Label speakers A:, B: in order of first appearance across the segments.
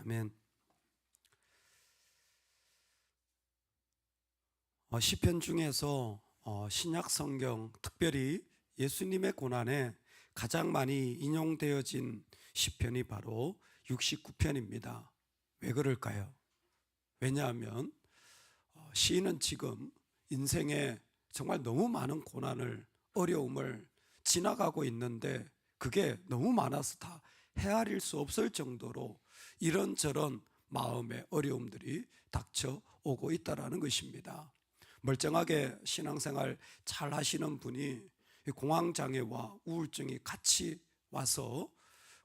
A: 아멘. 시편 중에서 신약 성경, 특별히 예수님의 고난에 가장 많이 인용되어진 시편이 바로 69편입니다. 왜 그럴까요? 왜냐하면 시인은 지금 인생에 정말 너무 많은 고난을, 어려움을 지나가고 있는데 그게 너무 많아서 다 헤아릴 수 없을 정도로 이런저런 마음의 어려움들이 닥쳐오고 있다는 것입니다. 멀쩡하게 신앙생활 잘 하시는 분이 공황장애와 우울증이 같이 와서,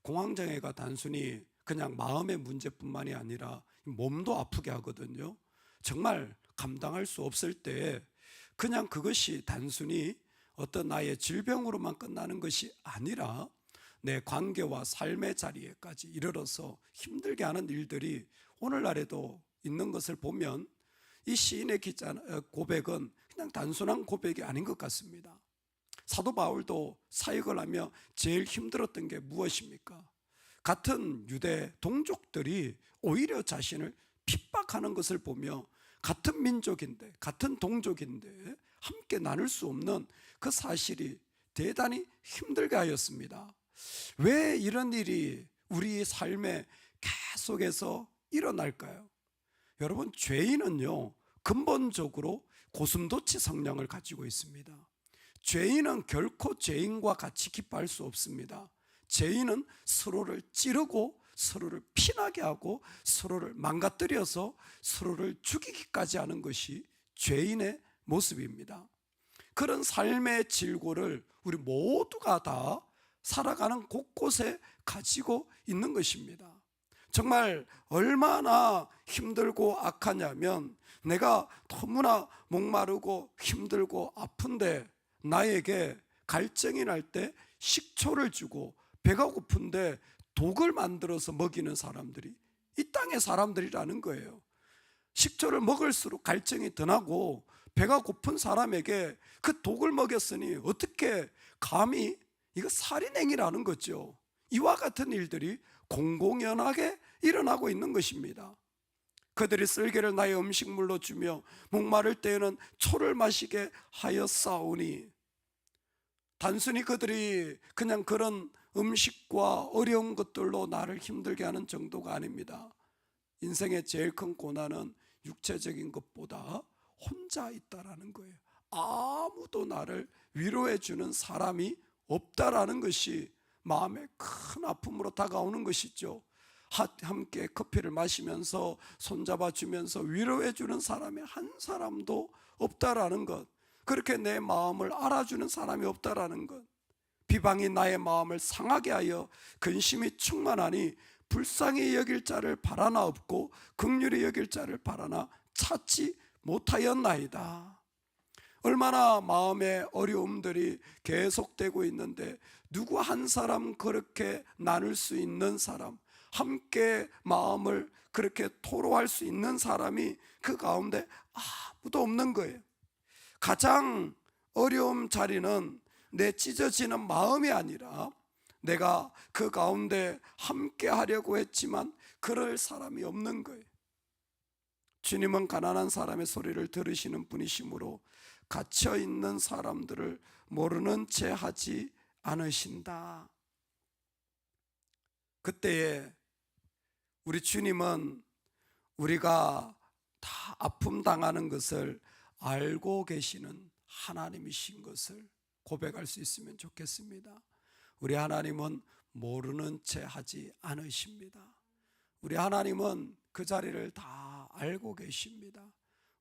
A: 공황장애가 단순히 그냥 마음의 문제뿐만이 아니라 몸도 아프게 하거든요. 정말 감당할 수 없을 때 그냥 그것이 단순히 어떤 나의 질병으로만 끝나는 것이 아니라 내 관계와 삶의 자리에까지 이르러서 힘들게 하는 일들이 오늘날에도 있는 것을 보면 이 시인의 고백은 그냥 단순한 고백이 아닌 것 같습니다. 사도 바울도 사역을 하며 제일 힘들었던 게 무엇입니까? 같은 유대 동족들이 오히려 자신을 핍박하는 것을 보며 같은 민족인데, 같은 동족인데 함께 나눌 수 없는 그 사실이 대단히 힘들게 하였습니다. 왜 이런 일이 우리 삶에 계속해서 일어날까요? 여러분, 죄인은요, 근본적으로 고슴도치 성향을 가지고 있습니다. 죄인은 결코 죄인과 같이 기뻐할 수 없습니다. 죄인은 서로를 찌르고 서로를 피나게 하고 서로를 망가뜨려서 서로를 죽이기까지 하는 것이 죄인의 모습입니다. 그런 삶의 질고를 우리 모두가 다 살아가는 곳곳에 가지고 있는 것입니다. 정말 얼마나 힘들고 악하냐면, 내가 너무나 목마르고 힘들고 아픈데 나에게 갈증이 날 때 식초를 주고, 배가 고픈데 독을 만들어서 먹이는 사람들이 이 땅의 사람들이라는 거예요. 식초를 먹을수록 갈증이 더 나고 배가 고픈 사람에게 그 독을 먹였으니 어떻게 감히, 이거 살인행위라는 거죠. 이와 같은 일들이 공공연하게 일어나고 있는 것입니다. 그들이 쓸개를 나의 음식물로 주며 목마를 때에는 초를 마시게 하였사오니, 단순히 그들이 그냥 그런 음식과 어려운 것들로 나를 힘들게 하는 정도가 아닙니다. 인생의 제일 큰 고난은 육체적인 것보다 혼자 있다라는 거예요. 아무도 나를 위로해 주는 사람이 없다라는 것이 마음에 큰 아픔으로 다가오는 것이죠. 함께 커피를 마시면서 손잡아 주면서 위로해 주는 사람이 한 사람도 없다라는 것, 그렇게 내 마음을 알아주는 사람이 없다라는 것, 비방이 나의 마음을 상하게 하여 근심이 충만하니 불쌍히 여길 자를 바라나 없고 긍휼히 여길 자를 바라나 찾지 못하였나이다. 얼마나 마음의 어려움들이 계속되고 있는데, 누구 한 사람 그렇게 나눌 수 있는 사람, 함께 마음을 그렇게 토로할 수 있는 사람이 그 가운데 아무도 없는 거예요. 가장 어려운 자리는 내 찢어지는 마음이 아니라 내가 그 가운데 함께 하려고 했지만 그럴 사람이 없는 거예요. 주님은 가난한 사람의 소리를 들으시는 분이시므로 갇혀있는 사람들을 모르는 채 하지 않으신다. 그때에 우리 주님은 우리가 다 아픔 당하는 것을 알고 계시는 하나님이신 것을 고백할 수 있으면 좋겠습니다. 우리 하나님은 모르는 채 하지 않으십니다. 우리 하나님은 그 자리를 다 알고 계십니다.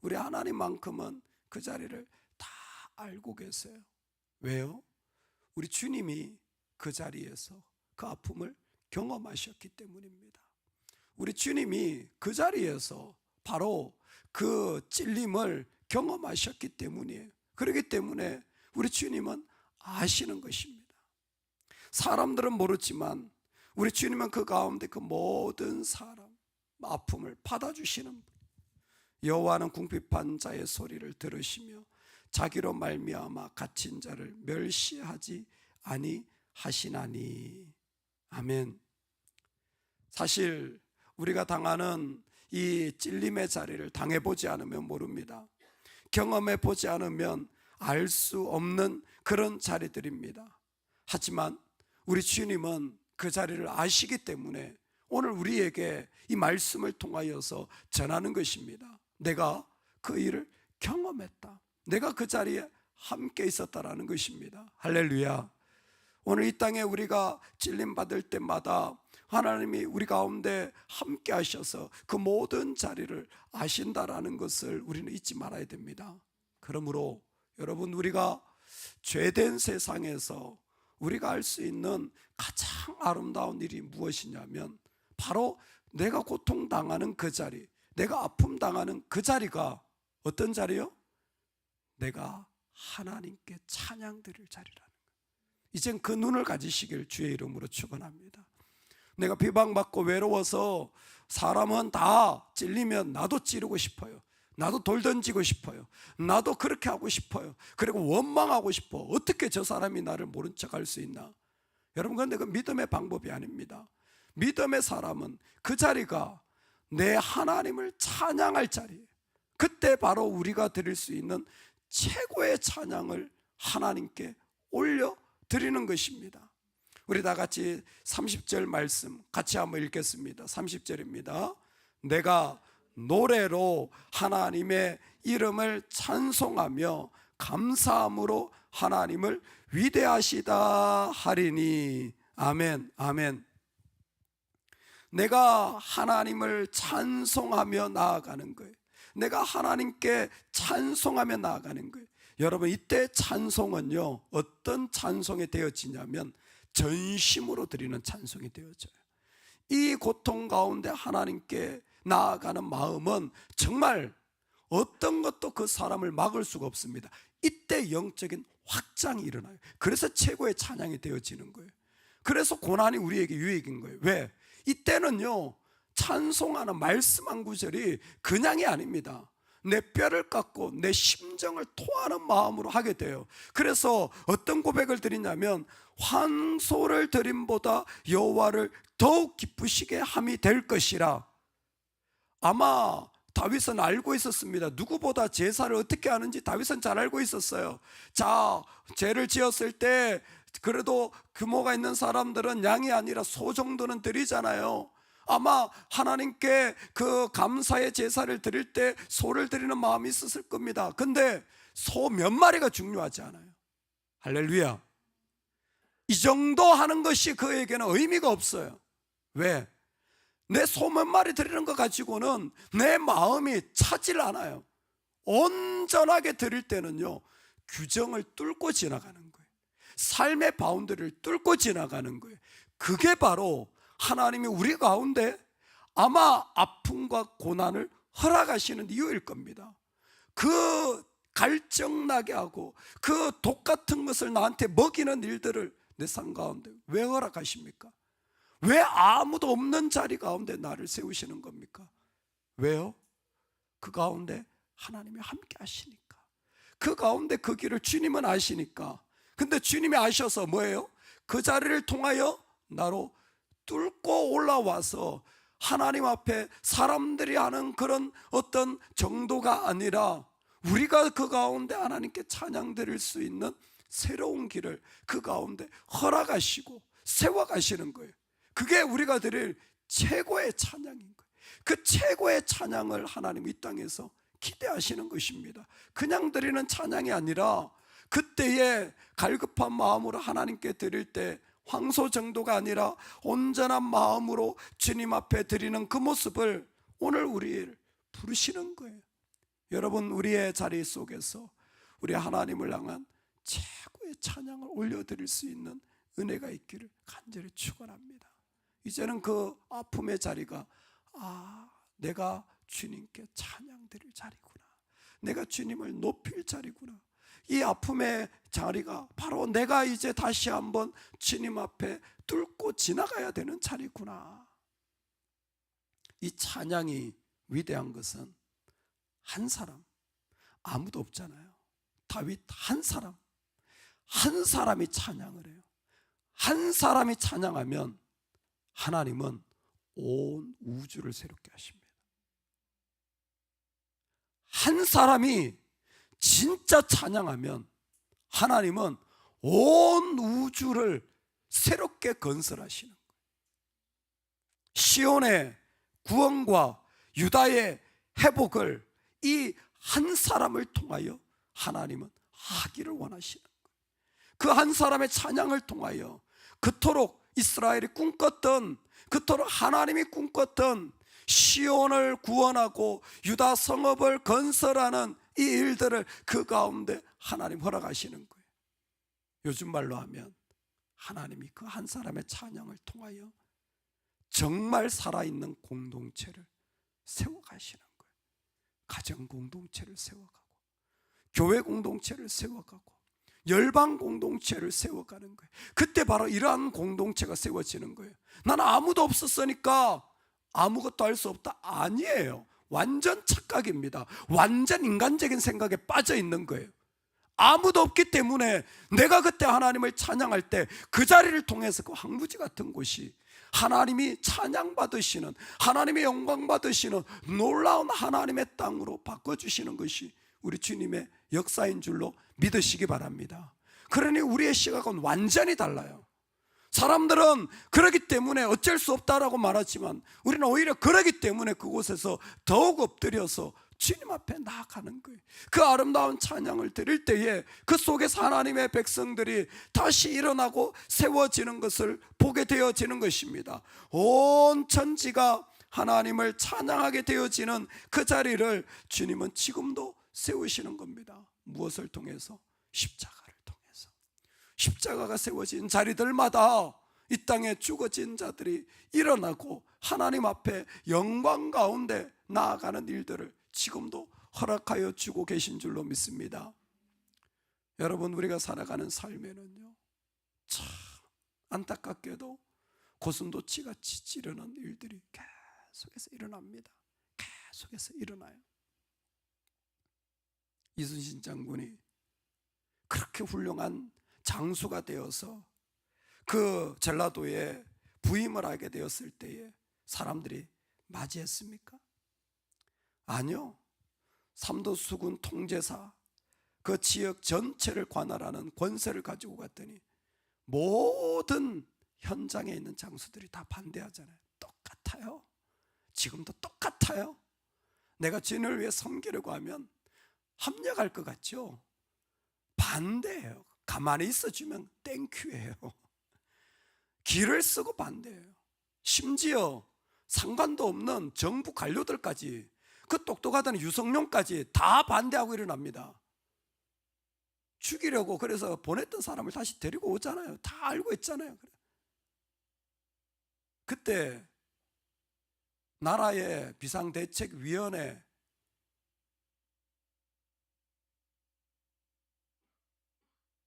A: 우리 하나님만큼은 그 자리를 다 알고 계세요. 왜요? 우리 주님이 그 자리에서 그 아픔을 경험하셨기 때문입니다. 우리 주님이 그 자리에서 바로 그 찔림을 경험하셨기 때문이에요. 그렇기 때문에 우리 주님은 아시는 것입니다. 사람들은 모르지만 우리 주님은 그 가운데 그 모든 사람 아픔을 받아주시는 분. 여호와는 궁핍한 자의 소리를 들으시며 자기로 말미암아 갇힌 자를 멸시하지 아니하시나니. 아멘. 사실 우리가 당하는 이 찔림의 자리를 당해보지 않으면 모릅니다. 경험해보지 않으면 알 수 없는 그런 자리들입니다. 하지만 우리 주님은 그 자리를 아시기 때문에 오늘 우리에게 이 말씀을 통하여서 전하는 것입니다. 내가 그 일을 경험했다. 내가 그 자리에 함께 있었다라는 것입니다. 할렐루야. 오늘 이 땅에 우리가 찔림받을 때마다 하나님이 우리 가운데 함께 하셔서 그 모든 자리를 아신다라는 것을 우리는 잊지 말아야 됩니다. 그러므로 여러분, 우리가 죄된 세상에서 우리가 할 수 있는 가장 아름다운 일이 무엇이냐면 바로 내가 고통당하는 그 자리, 내가 아픔 당하는 그 자리가 어떤 자리요? 내가 하나님께 찬양 드릴 자리라는 거예요. 이젠 그 눈을 가지시길 주의 이름으로 축원합니다. 내가 비방받고 외로워서 사람은 다 찔리면 나도 찌르고 싶어요. 나도 돌 던지고 싶어요. 나도 그렇게 하고 싶어요. 그리고 원망하고 싶어. 어떻게 저 사람이 나를 모른 척 할 수 있나? 여러분, 그런데 그 믿음의 방법이 아닙니다. 믿음의 사람은 그 자리가 내 하나님을 찬양할 자리예요. 그때 바로 우리가 드릴 수 있는 최고의 찬양을 하나님께 올려드리는 것입니다. 우리 다 같이 30절 말씀 같이 한번 읽겠습니다. 30절입니다. 내가 노래로 하나님의 이름을 찬송하며 감사함으로 하나님을 위대하시다 하리니. 아멘, 아멘. 내가 하나님을 찬송하며 나아가는 거예요. 내가 하나님께 찬송하며 나아가는 거예요. 여러분, 이때 찬송은요, 어떤 찬송이 되어지냐면 전심으로 드리는 찬송이 되어져요. 이 고통 가운데 하나님께 나아가는 마음은 정말 어떤 것도 그 사람을 막을 수가 없습니다. 이때 영적인 확장이 일어나요. 그래서 최고의 찬양이 되어지는 거예요. 그래서 고난이 우리에게 유익인 거예요. 왜? 이때는요, 찬송하는 말씀 한 구절이 그냥이 아닙니다. 내 뼈를 깎고 내 심정을 토하는 마음으로 하게 돼요. 그래서 어떤 고백을 드리냐면 황소를 드림보다 여호와를 더욱 기쁘시게 함이 될 것이라. 아마 다윗은 알고 있었습니다. 누구보다 제사를 어떻게 하는지 다윗은 잘 알고 있었어요. 자, 죄를 지었을 때 그래도 규모가 있는 사람들은 양이 아니라 소 정도는 드리잖아요. 아마 하나님께 그 감사의 제사를 드릴 때 소를 드리는 마음이 있었을 겁니다. 근데 소 몇 마리가 중요하지 않아요. 할렐루야. 이 정도 하는 것이 그에게는 의미가 없어요. 왜? 내 소 몇 마리 드리는 것 가지고는 내 마음이 차질 않아요. 온전하게 드릴 때는요, 규정을 뚫고 지나가는 거예요. 삶의 바운더리를 뚫고 지나가는 거예요. 그게 바로 하나님이 우리 가운데 아마 아픔과 고난을 허락하시는 이유일 겁니다. 그 갈증나게 하고 그 독 같은 것을 나한테 먹이는 일들을 내 삶 가운데 왜 허락하십니까? 왜 아무도 없는 자리 가운데 나를 세우시는 겁니까? 왜요? 그 가운데 하나님이 함께 하시니까. 그 가운데 그 길을 주님은 아시니까. 근데 주님이 아셔서 뭐예요? 그 자리를 통하여 나로 뚫고 올라와서 하나님 앞에 사람들이 하는 그런 어떤 정도가 아니라 우리가 그 가운데 하나님께 찬양 드릴 수 있는 새로운 길을 그 가운데 허락하시고 세워가시는 거예요. 그게 우리가 드릴 최고의 찬양인 거예요. 그 최고의 찬양을 하나님 이 땅에서 기대하시는 것입니다. 그냥 드리는 찬양이 아니라 그때에 갈급한 마음으로 하나님께 드릴 때 황소 정도가 아니라 온전한 마음으로 주님 앞에 드리는 그 모습을 오늘 우리를 부르시는 거예요. 여러분, 우리의 자리 속에서 우리 하나님을 향한 최고의 찬양을 올려드릴 수 있는 은혜가 있기를 간절히 축원합니다. 이제는 그 아픔의 자리가 내가 주님께 찬양 드릴 자리구나, 내가 주님을 높일 자리구나. 이 아픔의 자리가 바로 내가 이제 다시 한번 주님 앞에 뚫고 지나가야 되는 자리구나. 이 찬양이 위대한 것은 한 사람, 아무도 없잖아요. 다윗 한 사람이 찬양을 해요. 한 사람이 찬양하면 하나님은 온 우주를 새롭게 하십니다. 한 사람이 진짜 찬양하면 하나님은 온 우주를 새롭게 건설하시는 거예요. 시온의 구원과 유다의 회복을 이 한 사람을 통하여 하나님은 하기를 원하시는 거예요. 그 한 사람의 찬양을 통하여 그토록 이스라엘이 꿈꿨던, 그토록 하나님이 꿈꿨던 시온을 구원하고 유다 성읍을 건설하는 이 일들을 그 가운데 하나님 허락하시는 거예요. 요즘 말로 하면 하나님이 그 한 사람의 찬양을 통하여 정말 살아있는 공동체를 세워가시는 거예요. 가정 공동체를 세워가고, 교회 공동체를 세워가고, 열방 공동체를 세워가는 거예요. 그때 바로 이러한 공동체가 세워지는 거예요. 나는 아무도 없었으니까 아무것도 할 수 없다. 아니에요. 완전 착각입니다. 완전 인간적인 생각에 빠져 있는 거예요. 아무도 없기 때문에 내가 그때 하나님을 찬양할 때 그 자리를 통해서 그 황무지 같은 곳이 하나님이 찬양받으시는, 하나님의 영광 받으시는 놀라운 하나님의 땅으로 바꿔주시는 것이 우리 주님의 역사인 줄로 믿으시기 바랍니다. 그러니 우리의 시각은 완전히 달라요. 사람들은 그러기 때문에 어쩔 수 없다라고 말하지만 우리는 오히려 그러기 때문에 그곳에서 더욱 엎드려서 주님 앞에 나아가는 거예요. 그 아름다운 찬양을 드릴 때에 그 속에서 하나님의 백성들이 다시 일어나고 세워지는 것을 보게 되어지는 것입니다. 온 천지가 하나님을 찬양하게 되어지는 그 자리를 주님은 지금도 세우시는 겁니다. 무엇을 통해서? 십자가를 통해서. 십자가가 세워진 자리들마다 이 땅에 죽어진 자들이 일어나고 하나님 앞에 영광 가운데 나아가는 일들을 지금도 허락하여 주고 계신 줄로 믿습니다. 여러분, 우리가 살아가는 삶에는요, 참 안타깝게도 고슴도치같이 찌르는 일들이 계속해서 일어납니다. 계속해서 일어나요. 이순신 장군이 그렇게 훌륭한 장수가 되어서 그 전라도에 부임을 하게 되었을 때에 사람들이 맞이했습니까? 아니요. 삼도수군 통제사, 그 지역 전체를 관할하는 권세를 가지고 갔더니 모든 현장에 있는 장수들이 다 반대하잖아요. 똑같아요. 지금도 똑같아요. 내가 주님을 위해 섬기려고 하면 합력할 것 같죠? 반대예요. 가만히 있어주면 땡큐예요. 길을 쓰고 반대예요. 심지어 상관도 없는 정부 관료들까지, 그 똑똑하다는 유성룡까지 다 반대하고 일어납니다. 죽이려고 그래서 보냈던 사람을 다시 데리고 오잖아요. 다 알고 있잖아요. 그때 나라의 비상대책위원회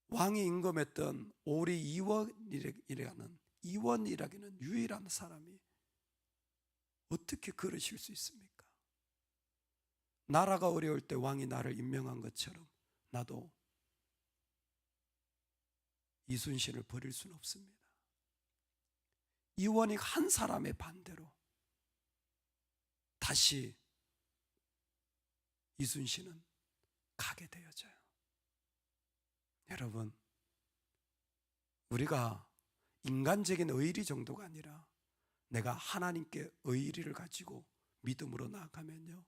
A: 왕이 임금했던 오리 이원이라는 유일한 사람이 어떻게 그러실 수 있습니까? 나라가 어려울 때 왕이 나를 임명한 것처럼 나도 이순신을 버릴 수는 없습니다. 이원이 한 사람의 반대로 다시 이순신은 가게 되어져요. 여러분, 우리가 인간적인 의리 정도가 아니라 내가 하나님께 의리를 가지고 믿음으로 나아가면요,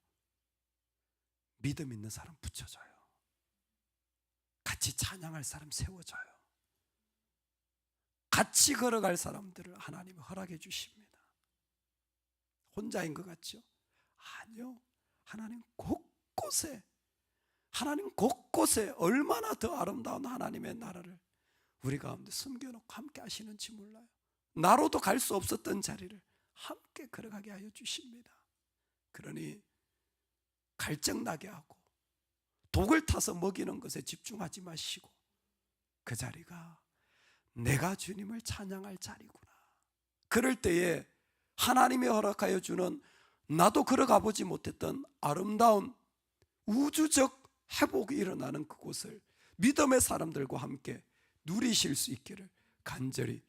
A: 믿음 있는 사람 붙여줘요. 같이 찬양할 사람 세워줘요. 같이 걸어갈 사람들을 하나님이 허락해 주십니다. 혼자인 것 같죠? 아니요. 하나님 곳곳에 얼마나 더 아름다운 하나님의 나라를 우리 가운데 숨겨놓고 함께 하시는지 몰라요. 나로도 갈 수 없었던 자리를 함께 걸어가게 하여 주십니다. 그러니 갈증나게 하고 독을 타서 먹이는 것에 집중하지 마시고 그 자리가 내가 주님을 찬양할 자리구나. 그럴 때에 하나님이 허락하여 주는, 나도 걸어가 보지 못했던 아름다운 우주적 회복이 일어나는 그곳을 믿음의 사람들과 함께 누리실 수 있기를 간절히